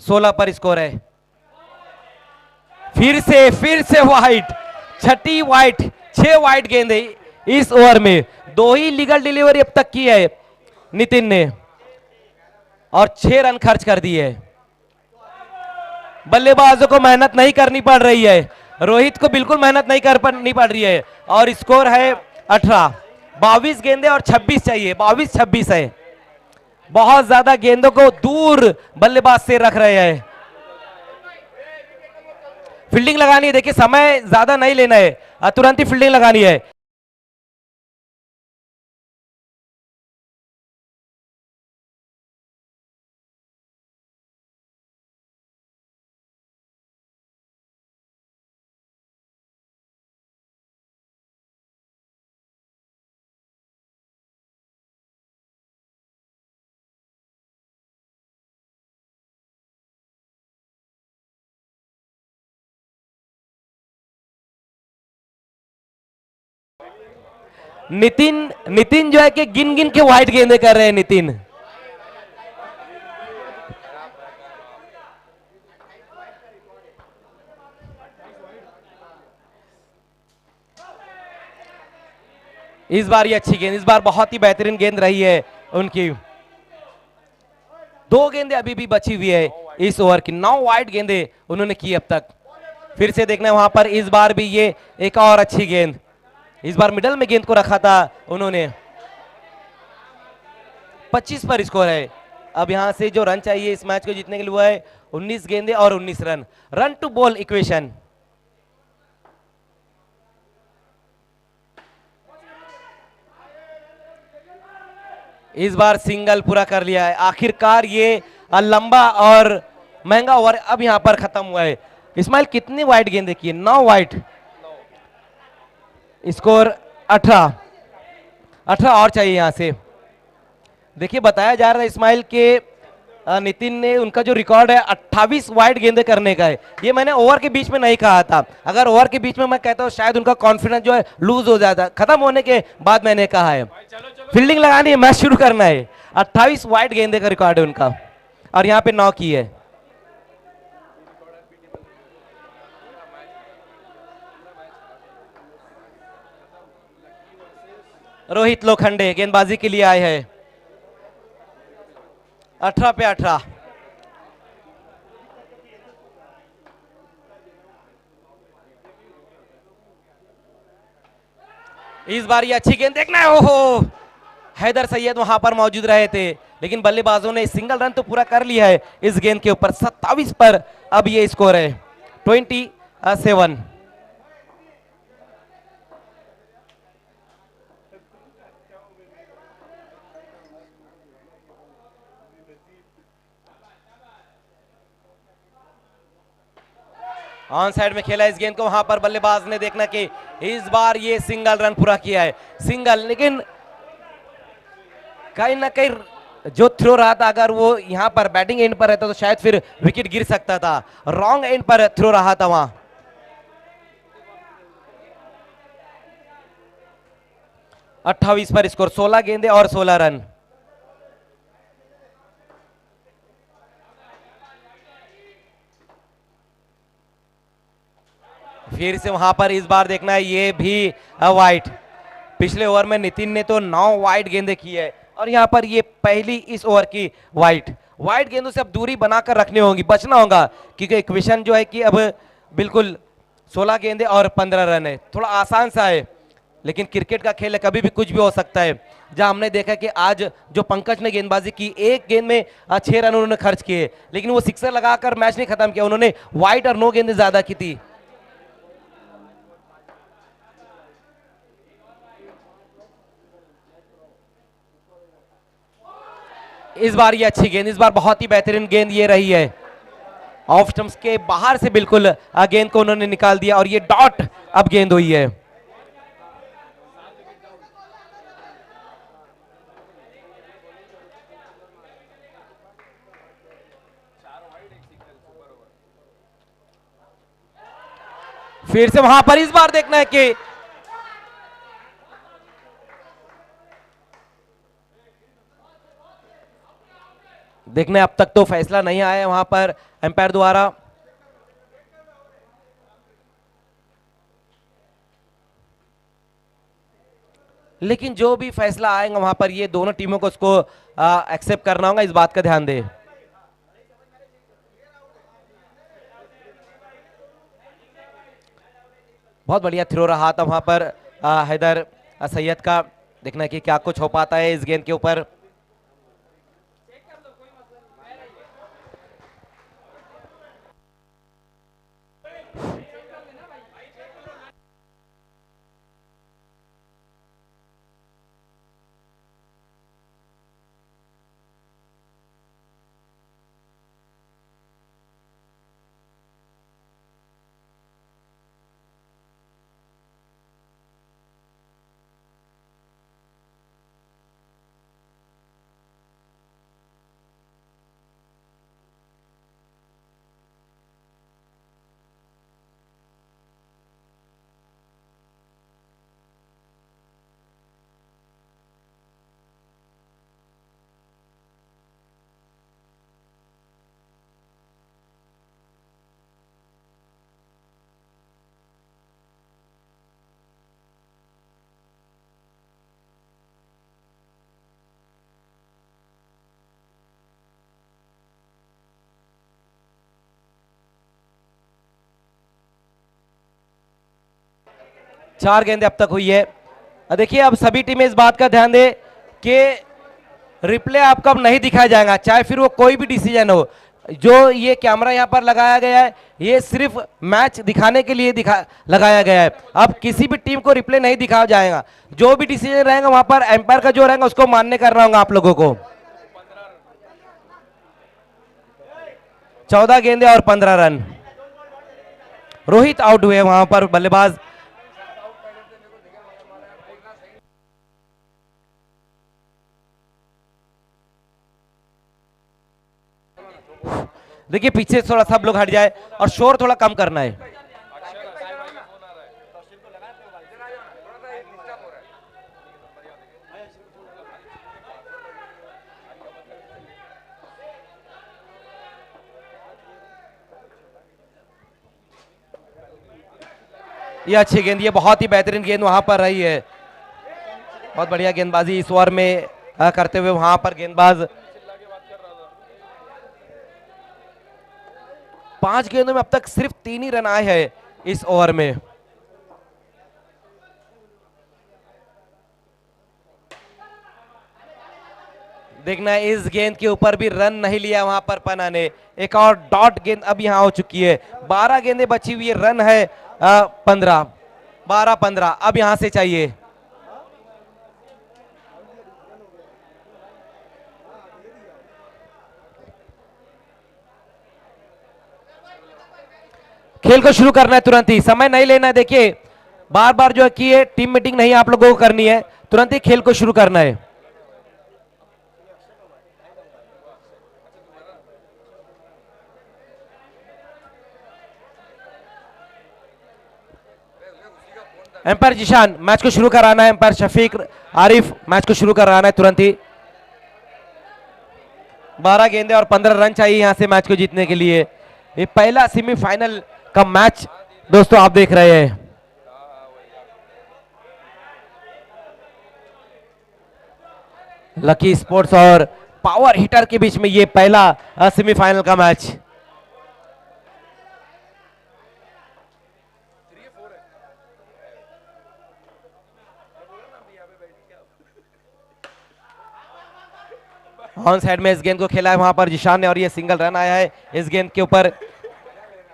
16 पर स्कोर है। फिर से वाइट, छठी वाइट, 6 वाइट गेंदे इस ओवर में। 2 ही लीगल डिलीवरी अब तक की है नितिन ने और 6 रन खर्च कर दिए। बल्लेबाजों को मेहनत नहीं करनी पड़ रही है, रोहित को बिल्कुल मेहनत नहीं करनी पड़ रही है और स्कोर है 18। 22 गेंदे और 26 चाहिए, 22-26 है। बहुत ज्यादा गेंदों को दूर बल्लेबाज से रख रहे हैं। फील्डिंग लगानी है, देखिए समय ज्यादा नहीं लेना है, तुरंत ही फील्डिंग लगानी है। नितिन जो है कि गिन गिन के वाइड गेंदे कर रहे हैं नितिन। इस बार ये अच्छी गेंद, इस बार बहुत ही बेहतरीन गेंद रही है उनकी। 2 गेंदें अभी भी बची हुई है इस ओवर की, 9 वाइड गेंदें उन्होंने की अब तक। फिर से देखना है वहां पर, इस बार भी ये एक और अच्छी गेंद, इस बार मिडल में गेंद को रखा था उन्होंने। 25 पर स्कोर है। अब यहां से जो रन चाहिए इस मैच को जीतने के लिए वो है 19 गेंदें और 19 run, run to ball equation. इस बार सिंगल पूरा कर लिया है आखिरकार। ये लंबा और महंगा ओवर अब यहां पर खत्म हुआ है। इस्माइल कितनी वाइड गेंदें की? 9 वाइड, स्कोर 18। 18 और चाहिए यहां से। देखिए बताया जा रहा है इस्माइल के नितिन ने उनका जो रिकॉर्ड है 28 वाइड गेंदे करने का है। ये मैंने ओवर के बीच में नहीं कहा था, अगर ओवर के बीच में मैं कहता हूं शायद उनका कॉन्फिडेंस जो है लूज हो जाता। खत्म होने के बाद मैंने कहा है फील्डिंग लगानी है, मैच शुरू करना है। 28 वाइड गेंदे का रिकॉर्ड है उनका और यहाँ पे 9 की है। रोहित लोखंडे गेंदबाजी के लिए आए हैं। 18 पे 18। इस बार ये अच्छी गेंद देखना है। ओहो, हैदर सैयद वहां पर मौजूद रहे थे लेकिन बल्लेबाजों ने सिंगल रन तो पूरा कर लिया है इस गेंद के ऊपर। 27 पर अब ये स्कोर है 27। ऑन साइड में खेला इस गेंद को, वहां पर बल्लेबाज ने देखना कि इस बार ये सिंगल रन पूरा किया है, सिंगल। लेकिन कहीं ना कहीं जो थ्रो रहा था अगर वो यहां पर बैटिंग एंड पर रहता तो शायद फिर विकेट गिर सकता था। रॉन्ग एंड पर थ्रो रहा था वहां। 28 पर स्कोर, 16 गेंदे और 16 रन। फिर से वहां पर इस बार देखना है ये भी वाइट। पिछले ओवर में नितिन ने तो 9 वाइड गेंदें की है और यहां पर ये पहली इस ओवर की वाइट। वाइड गेंदों से अब दूरी बनाकर रखनी होगी, बचना होगा क्योंकि इक्वेशन जो है कि अब बिल्कुल 16 गेंदें और 15 रन है। थोड़ा आसान सा है लेकिन क्रिकेट का खेल है, कभी भी कुछ भी हो सकता है। जहां हमने देखा कि आज जो पंकज ने गेंदबाजी की, एक गेंद में 6 रन उन्होंने खर्च किए लेकिन वो सिक्सर लगाकर मैच नहीं खत्म किया, उन्होंने वाइड और 9 गेंदें ज्यादा की थी। इस बार ये अच्छी गेंद, इस बार बहुत ही बेहतरीन गेंद ये रही है। ऑफ स्टंप्स के बाहर से बिल्कुल गेंद को उन्होंने निकाल दिया और ये डॉट अब गेंद हुई है। फिर से वहां पर इस बार देखना है कि देखने अब तक तो फैसला नहीं आया वहां पर एम्पायर द्वारा। लेकिन जो भी फैसला आएगा वहां पर ये दोनों टीमों को उसको एक्सेप्ट करना होगा, इस बात का ध्यान दे। बहुत बढ़िया थ्रो रहा था वहां पर हैदर सैयद का। देखना कि क्या कुछ हो पाता है इस गेंद के ऊपर। 4 गेंदें अब तक हुई है। देखिए अब सभी टीमें इस बात का ध्यान दे कि रिप्ले आपको अब नहीं दिखाया जाएगा, चाहे फिर वो कोई भी डिसीजन हो। जो ये कैमरा यहाँ पर लगाया गया है ये सिर्फ मैच दिखाने के लिए लगाया गया है। अब किसी भी टीम को रिप्ले नहीं दिखाया जाएगा, जो भी डिसीजन रहेगा वहां पर एम्पायर का जो रहेगा उसको मान्य करना होगा आप लोगों को। 14 गेंदे और 15 रन। रोहित आउट हुए वहां पर बल्लेबाज। देखिए पीछे थोड़ा सब लोग हट जाए और शोर थोड़ा कम करना है। ये अच्छी गेंद, ये बहुत ही बेहतरीन गेंद वहां पर रही है। बहुत बढ़िया गेंदबाजी इस ओवर में करते हुए वहां पर गेंदबाज। 5 गेंदों में अब तक सिर्फ 3 ही रन आए हैं इस ओवर में। देखना है इस गेंद के ऊपर भी रन नहीं लिया वहां पर पन्ना ने। एक और डॉट गेंद अब यहां हो चुकी है। 12 गेंदें बची हुई है, रन है 15, 12-15 अब यहां से चाहिए। खेल को शुरू करना है तुरंत ही, समय नहीं लेना है। देखिए बार बार जो है कि ये टीम मीटिंग नहीं आप लोगों को करनी है, तुरंत ही खेल को शुरू करना है। एम्पायर जिशान मैच को शुरू कराना है। एम्पायर शफीक आरिफ मैच को शुरू कराना है तुरंत ही। 12 गेंदे और 15 रन चाहिए यहां से मैच को जीतने के लिए। ये पहला सेमीफाइनल का मैच दोस्तों आप देख रहे हैं। लकी स्पोर्ट्स और पावर हिटर के बीच में ये पहला सेमीफाइनल का मैच। ऑन साइड में इस गेंद को खेला है वहां पर जिशान ने और ये सिंगल रन आया है इस गेंद के ऊपर।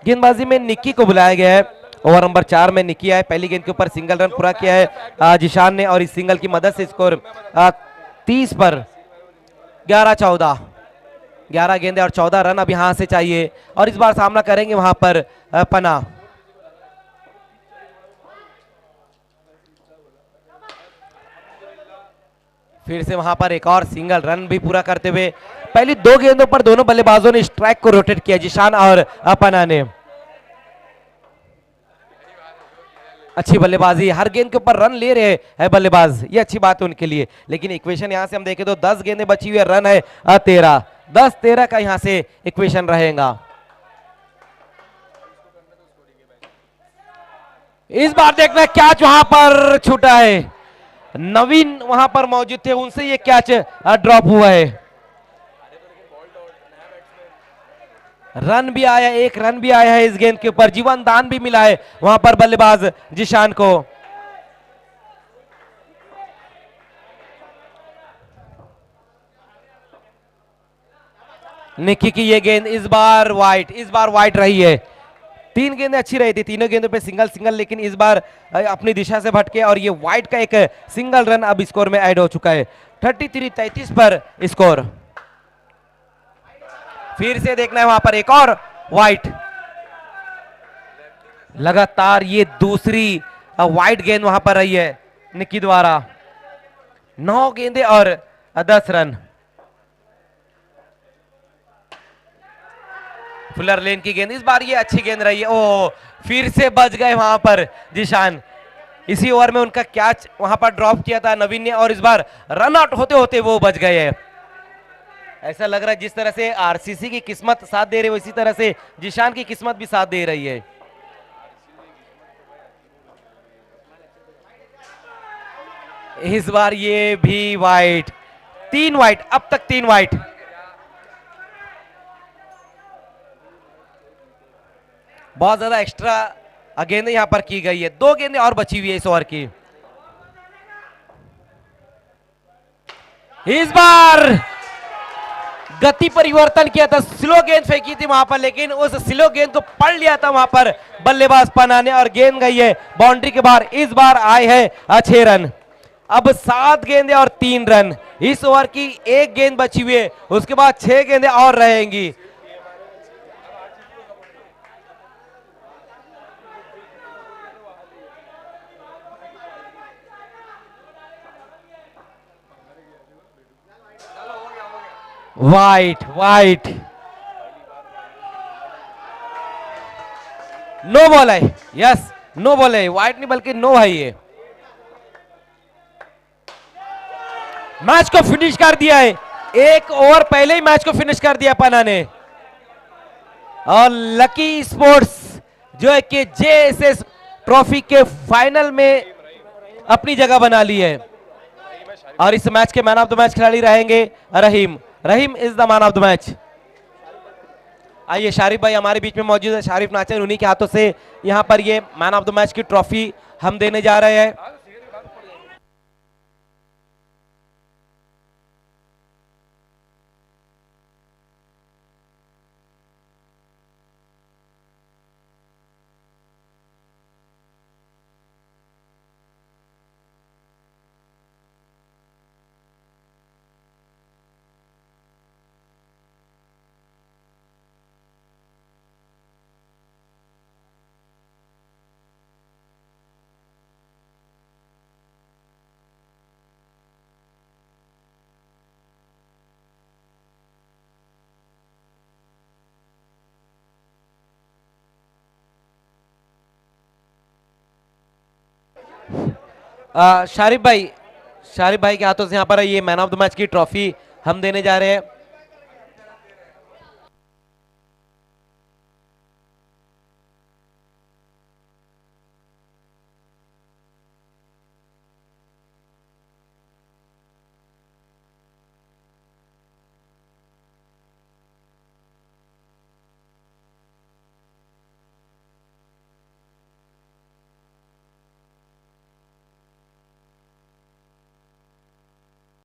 गेंदबाजी में निक्की को बुलाया गया है। ओवर नंबर 4 में निक्की आए, पहली गेंद के ऊपर सिंगल रन पूरा किया है जिशान ने और इस सिंगल की मदद से स्कोर 30 पर 11-14। 11 गेंदे और 14 रन अब यहां से चाहिए और इस बार सामना करेंगे वहां पर पन्ना। फिर से वहां पर एक और सिंगल रन भी पूरा करते हुए पहली 2 गेंदों पर दोनों बल्लेबाजों ने स्ट्राइक को रोटेट किया, जिशान और पन्ना ने। अच्छी बल्लेबाजी, हर गेंद के ऊपर रन ले रहे हैं बल्लेबाज, ये अच्छी बात है उनके लिए। लेकिन इक्वेशन यहां से हम देखें तो 10 गेंदें बची हुई है, रन है 13, 10-13 का यहां से इक्वेशन रहेगा। इस बार देखना कैच वहां पर छूटा है, नवीन वहां पर मौजूद थे, उनसे ये कैच ड्रॉप हुआ है। रन भी आया, 1 रन भी आया है इस गेंद के ऊपर, जीवन दान भी मिला है वहां पर बल्लेबाज जिशान को। निक्की की ये गेंद इस बार वाइड रही है। 3 गेंदें अच्छी रही थी, तीनों गेंदों पे सिंगल सिंगल, लेकिन इस बार अपनी दिशा से भटके और ये वाइड का एक सिंगल रन अब स्कोर में ऐड हो चुका है। 33-33 पर स्कोर। फिर से देखना है वहां पर एक और वाइड, लगातार ये दूसरी वाइड गेंद वहां पर रही है निक्की द्वारा। 9 गेंदें और 10 रन। फुलर लेन की गेंद, इस बार ये अच्छी गेंद रही है। ओ फिर से बच गए वहां पर जिशान। इसी ओवर में उनका कैच वहां पर ड्रॉप किया था नवीन ने और इस बार रन आउट होते होते वो बच गए हैं। ऐसा लग रहा है जिस तरह से आरसीसी की किस्मत साथ दे रही है उसी तरह से जिशान की किस्मत भी साथ दे रही है। इस बार ये भी वाइड, 3 वाइड, अब तक 3 वाइड। बहुत ज्यादा एक्स्ट्रा गेंद यहां पर की गई है, 2 गेंदें और बची हुई है इस ओवर की। इस बार गति परिवर्तन किया था, स्लो गेंद फेंकी थी वहां पर, लेकिन उस स्लो गेंद को पढ़ लिया था वहां पर बल्लेबाज पन्ना ने और गेंद गई है बाउंड्री के बाहर। इस बार आए हैं 6 रन। अब 7 गेंदें और 3 रन। इस ओवर की 1 गेंद बची हुई है, उसके बाद 6 गेंदें और रहेंगी। वाइट वाइट, नो बॉल है। यस, नो बॉल है, वाइट नहीं बल्कि नो है। ये मैच को फिनिश कर दिया है, 1 ओवर पहले ही मैच को फिनिश कर दिया पन्ना ने। और लकी स्पोर्ट्स जो है कि जेएसएस ट्रॉफी के फाइनल में अपनी जगह बना ली है। और इस मैच के मैन ऑफ द मैच खिलाड़ी रहेंगे Rahim. Rahim is the man of the match. आइए शारिफ भाई हमारे बीच में मौजूद है, शारिफ नाचन, उन्हीं के हाथों से यहां पर ये मैन ऑफ द मैच की ट्रॉफी हम देने जा रहे हैं। शारिफ भाई के हाथों से यहाँ पर ये मैन ऑफ द मैच की ट्रॉफी हम देने जा रहे हैं।